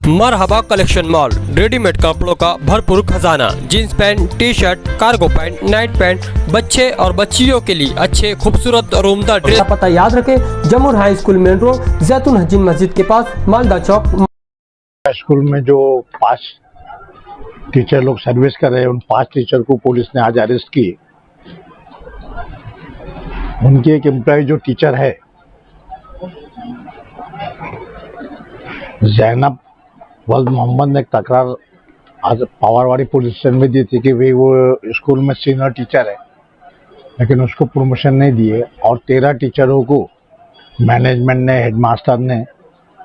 मरहबा collection mall, readymade कपड़ों का भरपूर खजाना, jeans pant, T shirt, cargo pant, night pant, बच्चे और बच्चियों के लिए अच्छे खूबसूरत और उम्दा ड्रेस। पता याद रखें, जमुर हाई स्कूल मेन रोड, जैतून हजीन मस्जिद के पास, मालदा चौक। स्कूल में जो 5 टीचर लोग सर्विस कर रहे हैं, उन 5 टीचर को पुलिस ने आज अरेस्ट की। उनकी एक एम्प्लॉय जो टीचर है, जैनब वल्द मोहम्मद ने एक तकरार आज पावरवाड़ी पुलिस स्टेशन में दी थी कि भाई वो स्कूल में सीनियर टीचर है, लेकिन उसको प्रमोशन नहीं दिए और 13 टीचरों को मैनेजमेंट ने, हेडमास्टर ने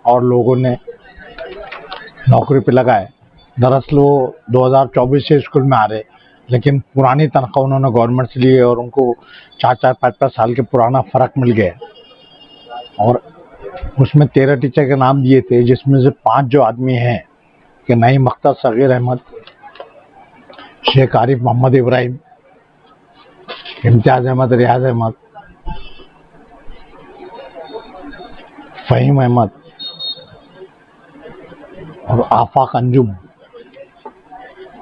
और लोगों ने नौकरी पे लगाए। दरअसल वो 2024 से स्कूल में आ रहे, लेकिन पुरानी तनख्वाह उन्होंने गवर्नमेंट से ली और उनको 4-4, 5-5 साल के पुराना फ़र्क मिल गया। और उसमें 13 टीचर के नाम दिए थे, जिसमें से 5 जो आदमी हैं कि नईम अख्तर, सगीर अहमद, शेख आरिफ मोहम्मद इब्राहिम, इम्तियाज़ अहमद, रियाज अहमद, फ़हीम अहमद और आफाक अंजुम,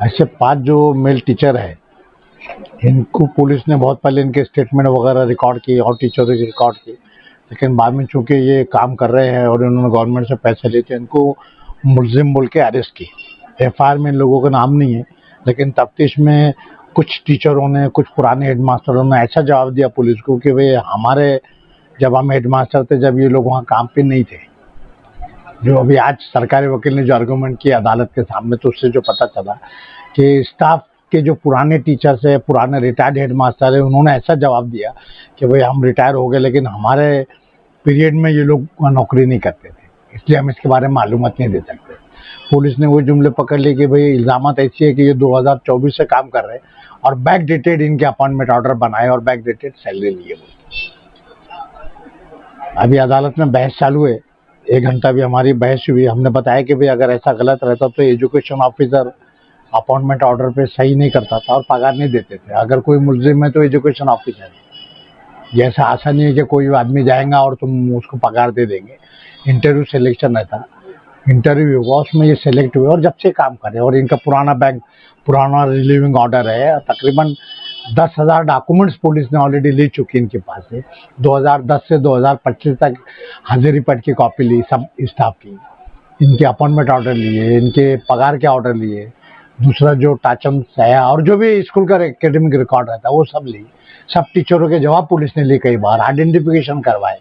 ऐसे 5 जो मेल टीचर है, इनको पुलिस ने बहुत पहले इनके स्टेटमेंट वगैरह रिकॉर्ड किए और टीचरों की रिकॉर्ड की, लेकिन बाद में चूंकि ये काम कर रहे हैं और इन्होंने गवर्नमेंट से पैसे लेते, इनको मुलजिम बोल के अरेस्ट की। एफआईआर में इन लोगों का नाम नहीं है, लेकिन तफ्तीश में कुछ टीचरों ने, कुछ पुराने हेडमास्टरों ने ऐसा जवाब दिया पुलिस को कि भाई हमारे, जब हम हेडमास्टर थे, जब ये लोग वहाँ काम पे नहीं थे, जो अभी आज सरकारी वकील ने जो आर्गूमेंट किया अदालत के सामने, तो उससे जो पता चला कि स्टाफ के जो पुराने टीचर्स है, पुराने रिटायर्ड हेडमास्टर है, उन्होंने ऐसा जवाब दिया कि भाई हम रिटायर हो गए, लेकिन हमारे पीरियड में ये लोग नौकरी नहीं करते थे, इसलिए हम इसके बारे में मालूमात नहीं दे सकते। पुलिस ने वो जुमले पकड़ लिए कि भाई इल्ज़ामत ऐसी है कि ये 2024 से काम कर रहे हैं और बैक डेटेड इनके अपॉइंटमेंट ऑर्डर बनाए और बैक डेटेड सैलरी लिए। अभी अदालत में बहस चालू है, 1 घंटा भी हमारी बहस हुई। हमने बताया कि भाई अगर ऐसा गलत रहता तो एजुकेशन ऑफिसर अपॉइंटमेंट ऑर्डर पे सही नहीं करता था और पगार नहीं देते थे। अगर कोई मुलजिम है तो एजुकेशन ऑफिसर है। जैसा आसान नहीं है कि कोई आदमी जाएगा और तुम उसको पगार दे देंगे। इंटरव्यू सिलेक्शन रहता, इंटरव्यू हुआ, उसमें ये सिलेक्ट हुए और जब से काम कर रहे हैं। और इनका पुराना रिलीविंग ऑर्डर है। तकरीबन 10,000 डॉक्यूमेंट्स पुलिस ने ऑलरेडी ले चुकी है इनके पास से। 2010 से 2025 तक हाजिरी पट की कॉपी ली सब स्टाफ की, इनके अपॉइंटमेंट ऑर्डर लिए, इनके पगार के ऑर्डर लिए, दूसरा जो टाचम सया और जो भी स्कूल का एकेडमिक रिकॉर्ड रहता है वो सब लिए। सब टीचरों के जवाब पुलिस ने लिए, कई बार आइडेंटिफिकेशन करवाए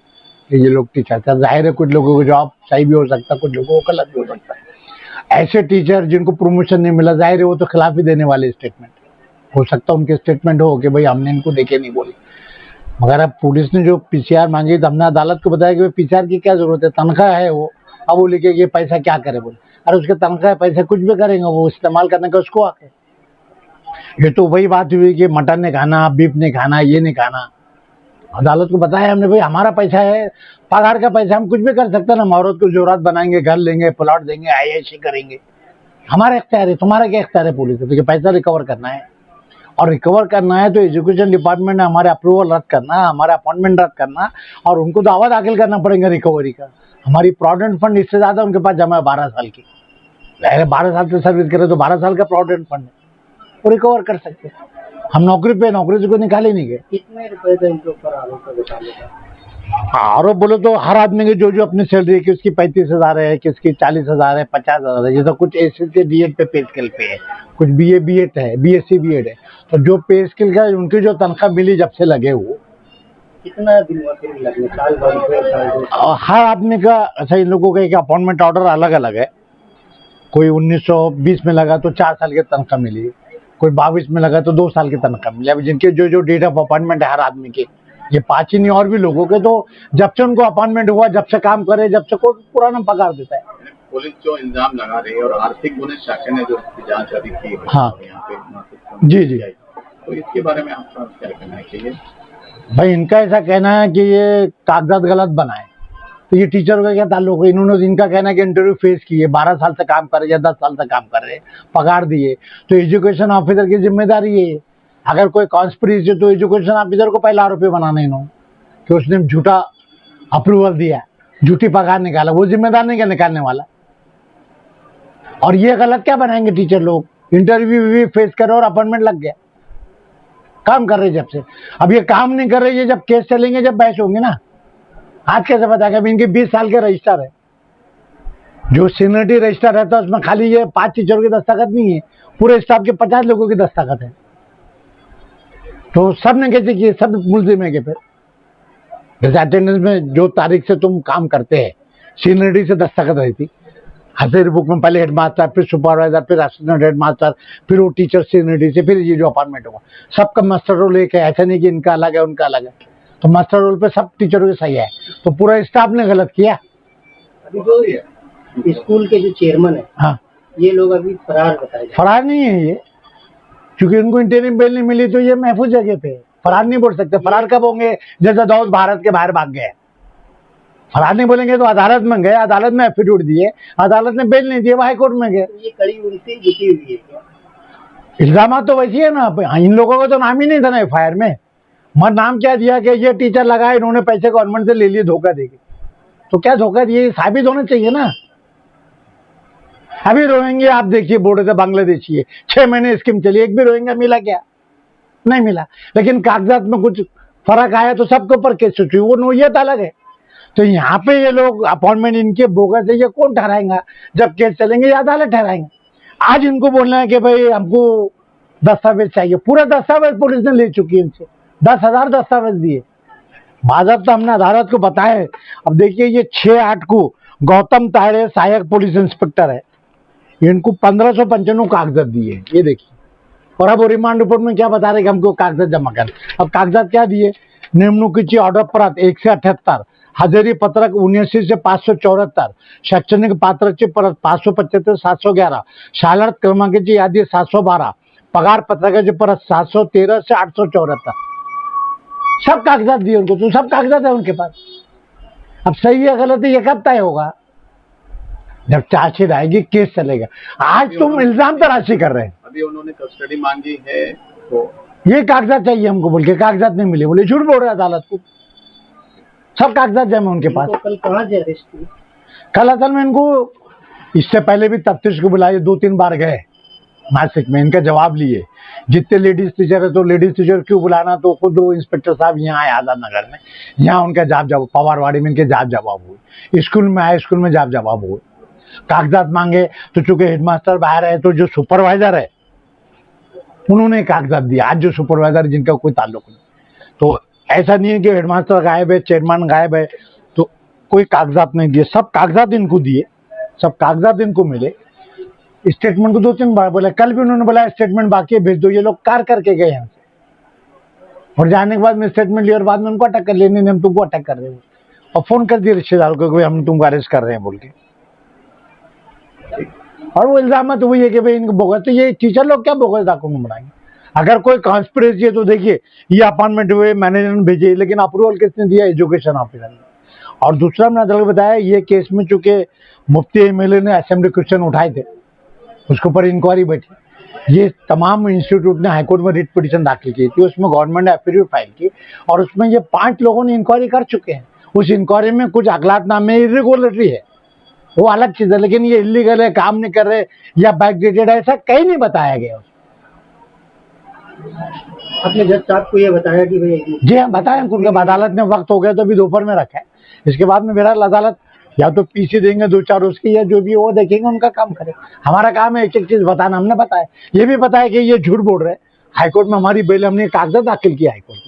कि ये लोग टीचर थे। जाहिर है कुछ लोगों को जवाब सही भी हो सकता है, कुछ लोगों को गलत भी हो सकता है। ऐसे टीचर जिनको प्रमोशन नहीं मिला, जाहिर है वो तो खिलाफ ही देने वाले स्टेटमेंट हो सकता है। उनके स्टेटमेंट हो कि भाई हमने इनको देखे नहीं बोले। मगर अब पुलिस ने जो पीसीआर मांगी तो हमने अदालत को बताया कि भाई पीसीआर की क्या जरूरत है, तनख्वाह है वो। अब वो लिखे कि पैसा क्या करे बोले, अरे उसके तनख्वाह पैसे कुछ भी करेंगे, वो इस्तेमाल करने का उसको आके। ये तो वही बात हुई कि मटन नहीं खाना, बीफ नहीं खाना, ये नहीं खाना। अदालत को बताया हमने भाई हमारा पैसा है, पगार का पैसा, हम कुछ भी कर सकते हैं ना। औरत को जोरात बनाएंगे, घर लेंगे, प्लॉट देंगे, ऐसे करेंगे, हमारा इख्तियार है। तुम्हारा क्या इख्तियार है पुलिस को? तो पैसा रिकवर करना है और रिकवर करना है तो एजुकेशन डिपार्टमेंट ने हमारे अप्रूवल रद्द करना, हमारा अपॉइंटमेंट रद्द करना और उनको दावा दाखिल करना पड़ेगा रिकवरी का। हमारी प्रोविडेंट फंड इससे ज्यादा उनके पास जमा है 12 साल की। 12 साल से सर्विस करे तो 12 साल का प्रोविडेंट फंड है, वो रिकवर कर सकते हैं। हम नौकरी पे, नौकरी से कोई निकाले नहीं गए। कितने रुपए का इनके ऊपर आरोप? आरोप बोलो तो हर आदमी की जो जो अपनी सैलरी है, किसकी 35,000 है, किसकी 40,000 है, 50,000 है। जैसे कुछ एसएससी डीएड पे पे स्केल पे है, कुछ बीए बीएड है, बीएससी बीएड है। तो जो पे स्केल का उनकी जो तनख्वाह मिली जब से लगे वो कितना दिन लगे? साल भर? हर आदमी का अच्छा, इन लोगों का एक अपॉइंटमेंट ऑर्डर अलग अलग है। कोई 1920 में लगा तो 4 साल की तनख्वाह मिली, कोई 22 में लगा तो 2 साल की तनख्वाह मिली। अब जिनके जो जो डेट ऑफ अपॉइंटमेंट है हर आदमी के, ये 5 ही नहीं और भी लोगों के, तो जब से उनको अपॉइंटमेंट हुआ, जब से काम करे, जब से कोई पुराना पगार देता है। पुलिस जो इल्जाम लगा रही है और आर्थिक गुने शाखा ने जो जांच अभी की है, हाँ, यहाँ पे जी, तो इसके बारे में आपका क्या कहना चाहिए? भाई इनका ऐसा कहना है कि ये कागजात गलत बनाए, तो ये टीचरों का क्या ताल्लुक है? इन्होंने, इनका कहना है कि इंटरव्यू फेस किए, 12 साल से काम कर रहे या 10 साल से काम कर रहे, पगार दिए, तो एजुकेशन ऑफिसर की जिम्मेदारी है। अगर कोई कॉन्स्पिरेसी तो एजुकेशन ऑफिसर को पहला आरोपी बनाना इन्होंने कि उसने झूठा अप्रूवल दिया, झूठी पगार निकाला, वो जिम्मेदार नहीं क्या निकालने वाला। और ये गलत क्या बनाएंगे टीचर लोग, इंटरव्यू भी फेस करे और अपॉइंटमेंट लग गया, काम कर रहे जब से। अब ये काम नहीं कर रहे, ये जब केस चलेंगे, जब बहस होंगे ना, आज कैसे बताएगा। अभी इनके 20 साल के रजिस्टर है, जो सीनियरिटी रजिस्टर रहता है उसमें खाली ये 5 टीचरों की दस्तखत नहीं है, पूरे स्टाफ के 50 लोगों की दस्तखत है। तो सब ने कैसे किए, सब मुलजिम है। फिर जैसे अटेंडेंस में जो तारीख से तुम काम करते हैं, सीनियरिटी से दस्तखत रही थी, हाजिरी बुक में पहले हेडमास्टर, फिर सुपरवाइजर, फिर असिस्टेंट हेडमास्टर, फिर वो टीचर सीनियरिटी से, फिर ये जो अपॉइंटमेंट होगा, सबका मास्टर रोल एक है। ऐसा नहीं कि इनका अलग है उनका अलग है, तो मास्टर रोल पे सब टीचरों के सही है। तो पूरा स्टाफ ने गलत किया। अभी जो स्कूल के जो चेयरमैन है, हाँ, ये लोग अभी फरार बताए जा फरार नहीं है ये, क्योंकि उनको इंटरिम बेल नहीं मिली, तो ये महफूज जगह पे है। फरार नहीं बोल सकते। फरार कब होंगे, जैसे दाऊद भारत के बाहर भाग गए। फरार नहीं बोलेंगे तो अदालत में गए, अदालत में एफिडेविट दिए, अदालत ने बेल नहीं दिए, वो हाईकोर्ट में गए। ये कड़ी उनसे लिखी हुई है क्या? इल्जाम तो वैसी है ना, इन लोगों का तो नाम ही नहीं था ना एफआईआर में। मगर नाम क्या दिया कि ये टीचर लगाए, इन्होंने पैसे गवर्नमेंट से ले लिए धोखा देके। तो क्या धोखा दिए, साबित होना चाहिए ना। अभी रोएंगे आप, देखिए बोर्ड से बांग्लादेशी है, 6 महीने स्कीम चली, एक भी रोएंगे मिला क्या, नहीं मिला। लेकिन कागजात में कुछ फर्क आया तो सबके ऊपर केस हुई, वो नोयत अलग है। तो यहाँ पे ये लोग अपॉइंटमेंट इनके बोगस है, ये कौन ठहराएगा, जब केस चलेंगे ये अदालत ठहराएंगे। आज इनको बोलना है कि भाई हमको दस्तावेज चाहिए, पूरा दस्तावेज पुलिस ने ले चुकी है इनसे, 10,000 दस्तावेज दिए। बाज़ाब्ता हमने अदालत को बताया। अब देखिए ये 6/8 को गौतम तायरे सहायक पुलिस इंस्पेक्टर है, इनको 1595 कागजात दिए, ये देखिए। और अब वो रिमांड रिपोर्ट में क्या बता रहे कि हमको कागजात जमा कर। अब कागजात क्या दिए, नेमणुकीची ऑर्डर परत 1 से 78, हजेरी पत्रक 79 से 574, शैक्षणिक पात्रतेची परत 575 711, शाळा क्रमांकाची यादी 712, पगार पत्रकाची परत 713 से 874, सब कागजात दिए उनको। तो सब कागजात है उनके पास। अब सही है गलत है ये कब तय होगा, जब चार्जशीट आएगी, केस चलेगा। आज तुम इल्जाम तराशी कर रहे हैं। अभी उन्होंने कस्टडी मांगी है, तो ये कागजात चाहिए हमको बोल के, कागजात नहीं मिले, बोले झूठ बोल रहे अदालत को। सब कागजात जमा उनके पास। कल कहाँ से अरेस्ट हुई? कल असल में इनको इससे पहले भी तफ्तीश को बुलाए, 2-3 बार गए नासिक में, इनका जवाब लिए। जितने लेडीज टीचर है, तो लेडीज टीचर क्यों बुलाना, तो खुद वो इंस्पेक्टर साहब यहाँ आए आजाद नगर में, यहाँ उनका जवाब पवारवाड़ी में इनके जवाब हुए। स्कूल में आए, स्कूल में जवाब हुए। कागजात मांगे तो चूंकि हेडमास्टर बाहर है, तो जो सुपरवाइजर है उन्होंने कागजात दिया। आज जो सुपरवाइजर जिनका कोई ताल्लुक नहीं, तो ऐसा नहीं है कि हेडमास्टर गायब है, चेयरमैन गायब है, तो कोई कागजात नहीं दिए। सब कागजात इनको दिए, सब कागजात इनको मिले। स्टेटमेंट को 2-3 बार बोला, कल भी उन्होंने बोला स्टेटमेंट बाकी है, भेज दो। ये लोग कार करके गए यहाँ से, और जाने के बाद में स्टेटमेंट लिया और बाद में उनको अटैक कर लेने, हम तुमको अटैक कर रहे हैं, और फोन कर दिए रिश्तेदारों को कि हम तुमको अरेस्ट कर रहे हैं बोल के। और वो इल्जाम तो वही है कि भाई इनको बोगस, तो ये टीचर लोग क्या बोगस डॉक्यूमेंट बनाएंगे। अगर कोई कॉन्स्पिरेसी है तो देखिए ये अपॉइंटमेंट हुए, मैनेजर ने भेजे, लेकिन अप्रूवल किसने दिया, एजुकेशन ऑफिसर ने। और दूसरा मैंने अदालत को बताया, ये केस में चूंकि मुफ्ती एमएलए ने असेंबली क्वेश्चन उठाए थे, उसके ऊपर इंक्वायरी बैठी। ये तमाम इंस्टीट्यूट ने हाईकोर्ट में रिट पिटीशन दाखिल की थी, उसमें गवर्नमेंट ने एफिडेविट फाइल की, और उसमें ये 5 लोगों ने इंक्वायरी कर चुके हैं। उस इंक्वायरी में कुछ अगलातनामे इरेगुलरिटी है, वो अलग चीज है, लेकिन ये इलीगल है, काम नहीं कर रहे या बैकडेटेड है, ऐसा कहीं नहीं बताया गया। आपने जज साहब को ये बताया कि भाई? जी हाँ बताया उनको, अदालत ने वक्त हो गया तो अभी दोपहर में रखा है। इसके बाद में बहरहाल अदालत या तो पीसी देंगे 2-4 उसकी, या जो भी वो देखेंगे, उनका काम करे। हमारा काम है एक चीज बताना। हमने बताया, ये भी बताया कि ये झूठ बोल रहे हैं। हाईकोर्ट में हमारी बेल, हमने कागजात दाखिल किया हाईकोर्ट।